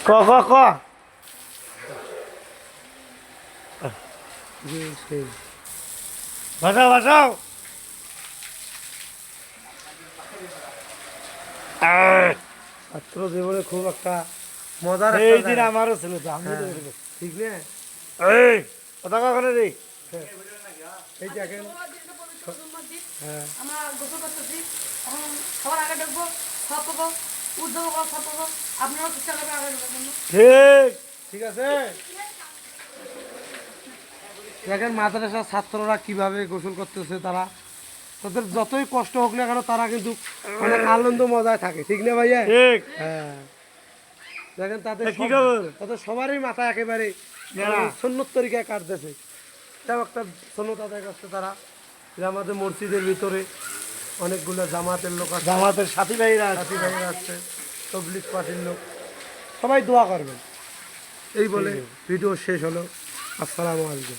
ক ক ক বাঁচাও বাঁচাও ছাত্র জীবনে খুব একটা মজার এই দিন আমারও ছিল তো আমি ঠিক না এই কথা কখনো রে এই দেখেন হ্যাঁ আমরা গোসল করতেছি এখন সবার আগে দেখবো সব পাবো উদ্যোগ সব পাবো আপনারাও চেষ্টা করবেন আগে ঢোকার জন্য ঠিক ঠিক আছে দেখেন মাদ্রাসার ছাত্ররা কিভাবে গোসল করতেছে তারা তাদের যতই কষ্ট হোক না কেন তারা কিন্তু অনেক আনন্দ মজায় থাকে ঠিক না ভাইয়া ঠিক হ্যাঁ দেখেন তাদের কি খবর তাদের সবারই মাথা একেবারে সুন্নত তরিকায় কাটতেছে তাও একটা সুন্নত আদায় করছে তারা আমাদের মসজিদের ভিতরে অনেকগুলো জামাতের লোক আছে জামাতের সাথী ভাইরা আছে তবলিগ পার্টির লোক সবাই দোয়া করবেন এই বলে ভিডিও শেষ হলো আসসালামু আলাইকুম